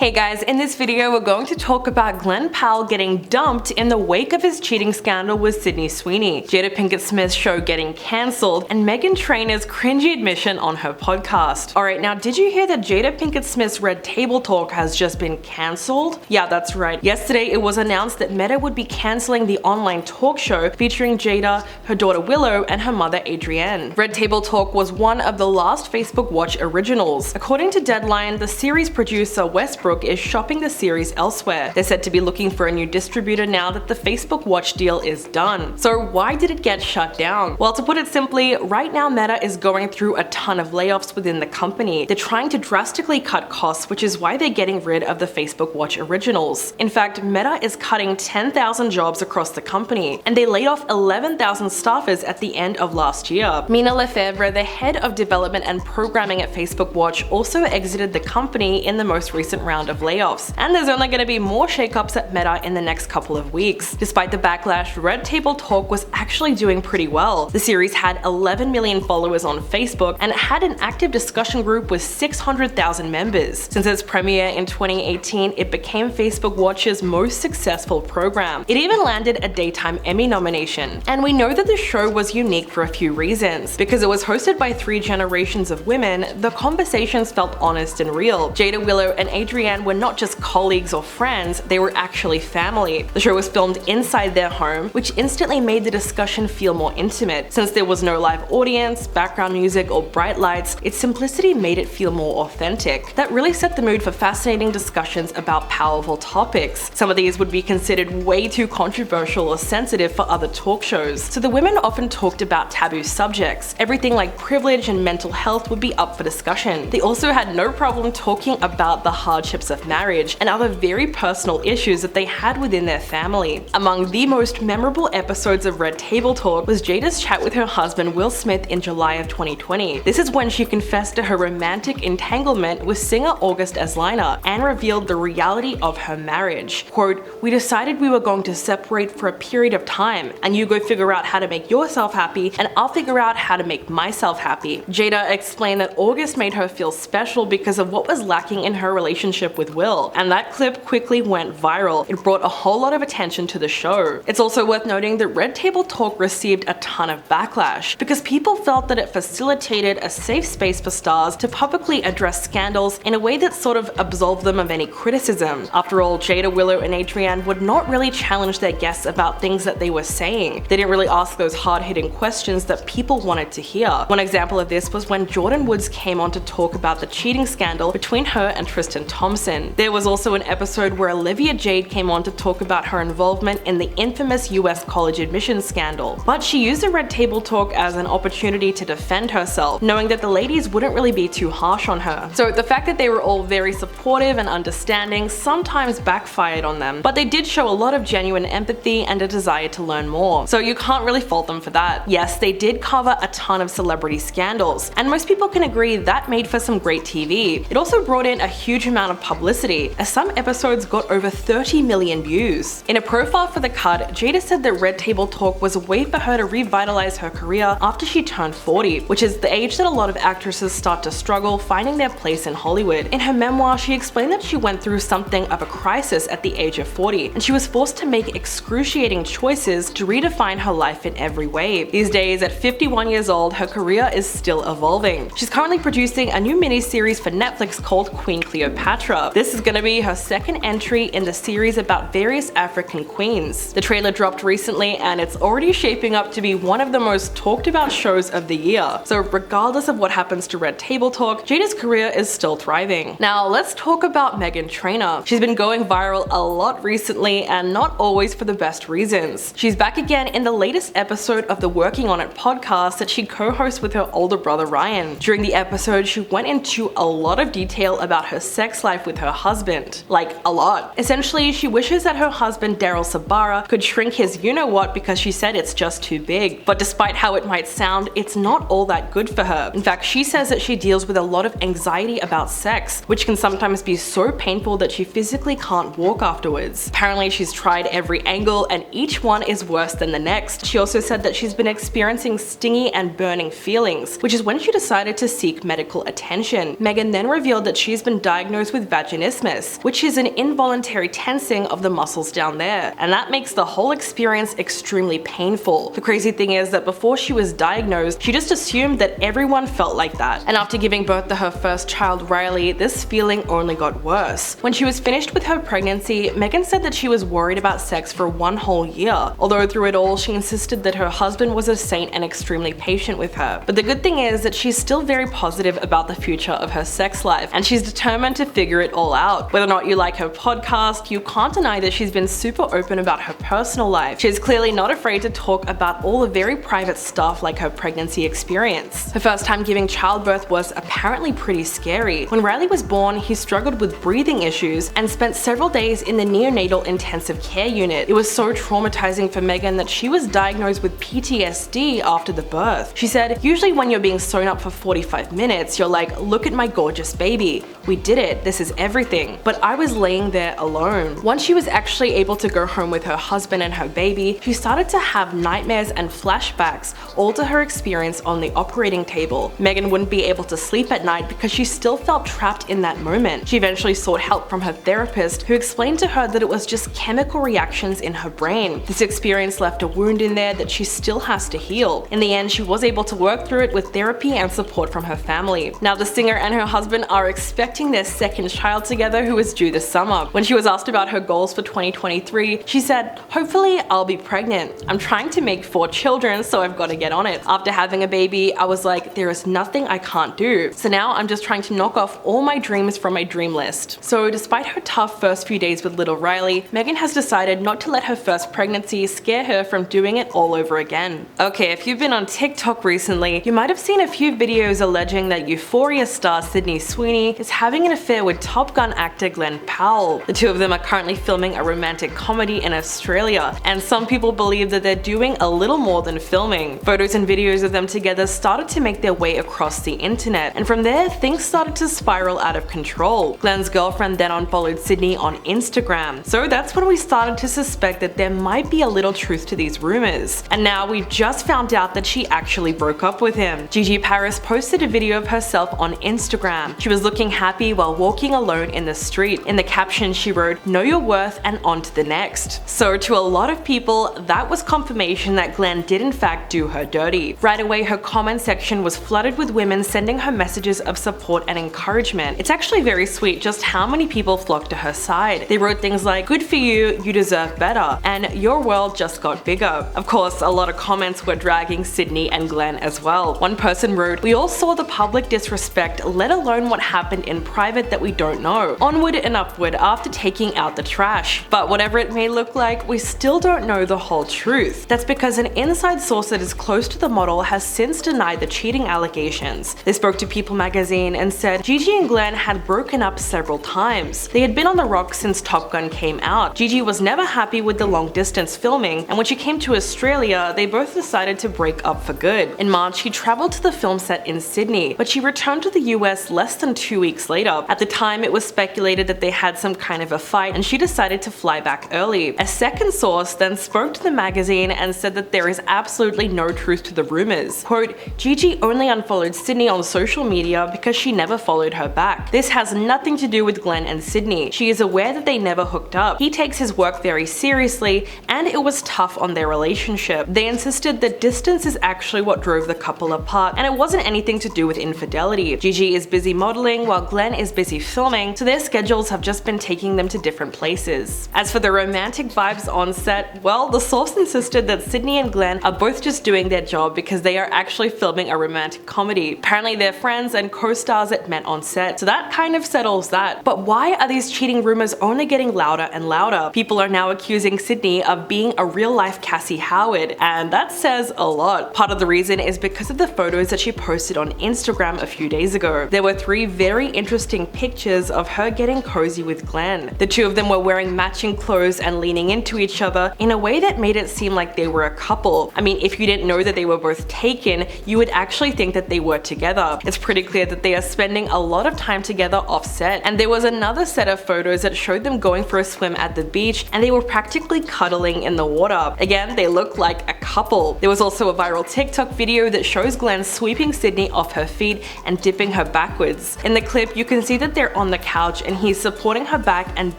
Hey guys, in this video we're going to talk about Glen Powell getting dumped in the wake of his cheating scandal with Sydney Sweeney, Jada Pinkett Smith's show getting cancelled, and Meghan Trainor's cringy admission on her podcast. Alright, now did you hear that Jada Pinkett Smith's Red Table Talk has just been cancelled? Yeah, that's right. Yesterday it was announced that Meta would be cancelling the online talk show featuring Jada, her daughter Willow, and her mother Adrienne. Red Table Talk was one of the last Facebook Watch originals. According to Deadline, the series producer Westbrook is shopping the series elsewhere. They're said to be looking for a new distributor now that the Facebook Watch deal is done. So why did it get shut down? Well, to put it simply, right now Meta is going through a ton of layoffs within the company. They're trying to drastically cut costs, which is why they're getting rid of the Facebook Watch originals. In fact, Meta is cutting 10,000 jobs across the company, and they laid off 11,000 staffers at the end of last year. Mina Lefebvre, the head of development and programming at Facebook Watch, also exited the company in the most recent round of layoffs, and there's only going to be more shakeups at Meta in the next couple of weeks. Despite the backlash, Red Table Talk was actually doing pretty well. The series had 11 million followers on Facebook, and it had an active discussion group with 600,000 members. Since its premiere in 2018, it became Facebook Watch's most successful program. It even landed a Daytime Emmy nomination. And we know that the show was unique for a few reasons. Because it was hosted by 3 generations of women, the conversations felt honest and real. Jada, Willow, and Adrienne were not just colleagues or friends, they were actually family. The show was filmed inside their home, which instantly made the discussion feel more intimate. Since there was no live audience, background music, or bright lights, its simplicity made it feel more authentic. That really set the mood for fascinating discussions about powerful topics. Some of these would be considered way too controversial or sensitive for other talk shows, so the women often talked about taboo subjects. Everything like privilege and mental health would be up for discussion. They also had no problem talking about the hardships of marriage and other very personal issues that they had within their family. Among the most memorable episodes of Red Table Talk was Jada's chat with her husband Will Smith in July of 2020. This is when she confessed to her romantic entanglement with singer August Alsina and revealed the reality of her marriage. Quote, "We decided we were going to separate for a period of time, and you go figure out how to make yourself happy, and I'll figure out how to make myself happy." Jada explained that August made her feel special because of what was lacking in her relationship with Will, and that clip quickly went viral. It brought a whole lot of attention to the show. It's also worth noting that Red Table Talk received a ton of backlash because people felt that it facilitated a safe space for stars to publicly address scandals in a way that sort of absolved them of any criticism. After all, Jada, Willow, and Adrienne would not really challenge their guests about things that they were saying. They didn't really ask those hard-hitting questions that people wanted to hear. One example of this was when Jordyn Woods came on to talk about the cheating scandal between her and Tristan Thompson. There was also an episode where Olivia Jade came on to talk about her involvement in the infamous US college admissions scandal. But she used the Red Table Talk as an opportunity to defend herself, knowing that the ladies wouldn't really be too harsh on her. So the fact that they were all very supportive and understanding sometimes backfired on them, but they did show a lot of genuine empathy and a desire to learn more. So you can't really fault them for that. Yes, they did cover a ton of celebrity scandals, and most people can agree that made for some great TV. It also brought in a huge amount of publicity, as some episodes got over 30 million views. In a profile for the cut, Jada said that Red Table Talk was a way for her to revitalize her career after she turned 40, which is the age that a lot of actresses start to struggle finding their place in Hollywood. In her memoir, she explained that she went through something of a crisis at the age of 40, and she was forced to make excruciating choices to redefine her life in every way. These days, at 51 years old, her career is still evolving. She's currently producing a new miniseries for Netflix called Queen Cleopatra. This is going to be her second entry in the series about various African queens. The trailer dropped recently, and it's already shaping up to be one of the most talked about shows of the year. So regardless of what happens to Red Table Talk, Jada's career is still thriving. Now let's talk about Meghan Trainor. She's been going viral a lot recently, and not always for the best reasons. She's back again in the latest episode of the Working On It podcast that she co-hosts with her older brother Ryan. During the episode, she went into a lot of detail about her sex life with her husband. Like, a lot. Essentially, she wishes that her husband Daryl Sabara could shrink his you-know-what because she said it's just too big. But despite how it might sound, it's not all that good for her. In fact, she says that she deals with a lot of anxiety about sex, which can sometimes be so painful that she physically can't walk afterwards. Apparently, she's tried every angle and each one is worse than the next. She also said that she's been experiencing stingy and burning feelings, which is when she decided to seek medical attention. Meghan then revealed that she's been diagnosed with vaginismus, which is an involuntary tensing of the muscles down there, and that makes the whole experience extremely painful. The crazy thing is that before she was diagnosed, she just assumed that everyone felt like that, and after giving birth to her first child, Riley, this feeling only got worse. When she was finished with her pregnancy, Meghan said that she was worried about sex for 1 whole year, although through it all she insisted that her husband was a saint and extremely patient with her. But the good thing is that she's still very positive about the future of her sex life, and she's determined to figure it all out. Whether or not you like her podcast, you can't deny that she's been super open about her personal life. She's clearly not afraid to talk about all the very private stuff like her pregnancy experience. Her first time giving childbirth was apparently pretty scary. When Riley was born, he struggled with breathing issues and spent several days in the neonatal intensive care unit. It was so traumatizing for Meghan that she was diagnosed with PTSD after the birth. She said, "Usually when you're being sewn up for 45 minutes, you're like, look at my gorgeous baby. We did it, this is everything." But I was laying there alone. Once she was actually able to go home with her husband and her baby, she started to have nightmares and flashbacks, all to her experience on the operating table. Meghan wouldn't be able to sleep at night because she still felt trapped in that moment. She eventually sought help from her therapist, who explained to her that it was just chemical reactions in her brain. This experience left a wound in there that she still has to heal. In the end, she was able to work through it with therapy and support from her family. Now, the singer and her husband are expecting their second child together, who is due this summer. When she was asked about her goals for 2023, she said, "Hopefully I'll be pregnant. I'm trying to make 4 children, so I've got to get on it. After having a baby, I was like, there is nothing I can't do. So now I'm just trying to knock off all my dreams from my dream list." So despite her tough first few days with little Riley, Meghan has decided not to let her first pregnancy scare her from doing it all over again. Okay, if you've been on TikTok recently, you might have seen a few videos alleging that Euphoria star Sydney Sweeney is having an affair with Top Gun actor Glen Powell. The two of them are currently filming a romantic comedy in Australia, and some people believe that they're doing a little more than filming. Photos and videos of them together started to make their way across the internet, and from there, things started to spiral out of control. Glen's girlfriend then unfollowed Sydney on Instagram, so that's when we started to suspect that there might be a little truth to these rumors. And now we've just found out that she actually broke up with him. Gigi Paris posted a video of herself on Instagram. She was looking happy while walking alone in the street. In the caption, she wrote, "Know your worth and on to the next." So to a lot of people, that was confirmation that Glnn did in fact do her dirty. Right away, her comment section was flooded with women sending her messages of support and encouragement. It's actually very sweet just how many people flocked to her side. They wrote things like, "Good for you, you deserve better," and "Your world just got bigger." Of course, a lot of comments were dragging Sydney and Glnn as well. One person wrote, "We all saw the public disrespect, let alone what happened in private that we don't know. Onward and upward after taking out the trash." But whatever it may look like, we still don't know the whole truth. That's because an inside source that is close to the model has since denied the cheating allegations. They spoke to People magazine and said Gigi and Glnn had broken up several times. They had been on the rocks since Top Gun came out. Gigi was never happy with the long distance filming, and when she came to Australia, they both decided to break up for good. In March, he traveled to the film set in Sydney, but she returned to the US less than 2 weeks later. At the time, it was speculated that they had some kind of a fight, and she decided to fly back early. A second source then spoke to the magazine and said that there is absolutely no truth to the rumors. Quote, "Gigi only unfollowed Sydney on social media because she never followed her back. This has nothing to do with Glnn and Sydney. She is aware that they never hooked up. He takes his work very seriously, and it was tough on their relationship. They insisted that distance is actually what drove the couple apart, and it wasn't anything to do with infidelity. Gigi is busy modeling while Glnn is busy filming, so their schedules have just been taking them to different places." As for the romantic vibes on set, well, the source insisted that Sydney and Glnn are both just doing their job because they are actually filming a romantic comedy. Apparently they're friends and co-stars that met on set, so that kind of settles that. But why are these cheating rumors only getting louder and louder? People are now accusing Sydney of being a real-life Cassie Howard, and that says a lot. Part of the reason is because of the photos that she posted on Instagram a few days ago. There were 3 very interesting pictures of her getting cozy with Glnn. The two of them were wearing matching clothes and leaning into each other in a way that made it seem like they were a couple. I mean, if you didn't know that they were both taken, you would actually think that they were together. It's pretty clear that they are spending a lot of time together off set. And there was another set of photos that showed them going for a swim at the beach, and they were practically cuddling in the water. Again, they look like a couple. There was also a viral TikTok video that shows Glnn sweeping Sydney off her feet and dipping her backwards. In the clip, you can see that they're on the couch and he's supporting her back and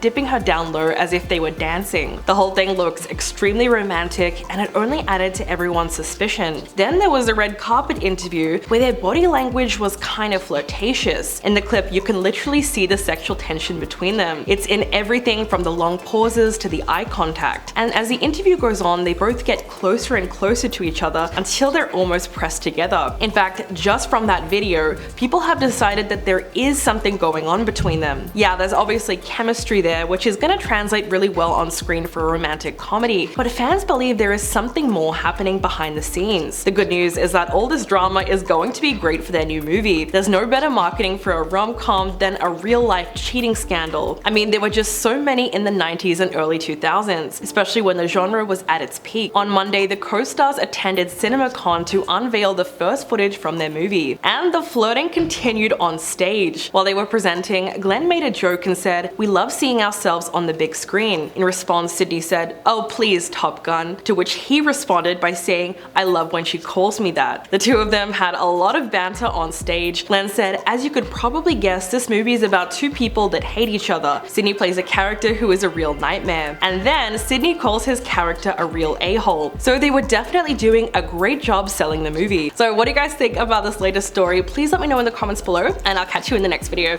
dipping her down low as if they were dancing. The whole thing looks extremely romantic and it only added to everyone's suspicion. Then there was a red carpet interview where their body language was kind of flirtatious. In the clip, you can literally see the sexual tension between them. It's in everything from the long pauses to the eye contact. And as the interview goes on, they both get closer and closer to each other until they're almost pressed together. In fact, just from that video, people have decided that there is something going on between them. Yeah, there's obviously chemistry there, which is gonna translate really well on screen for a romantic comedy, but fans believe there is something more happening behind the scenes. The good news is that all this drama is going to be great for their new movie. There's no better marketing for a rom-com than a real-life cheating scandal. I mean, there were just so many in the 90s and early 2000s, especially when the genre was at its peak. On Monday, the co-stars attended CinemaCon to unveil the first footage from their movie, and the flirting continued on stage. While they were presenting, Glnn made a joke and said, "We love seeing ourselves on the big screen." In response, Sydney said, "Oh please, Top Gun," to which he responded by saying, "I love when she calls me that." The two of them had a lot of banter on stage. Glnn said, "As you could probably guess, this movie is about two people that hate each other. Sydney plays a character who is a real nightmare." And then Sydney calls his character a real a-hole. So they were definitely doing a great job selling the movie. So what do you guys think about this latest story? Please let me know in the comments below, and I'll catch you in the next video.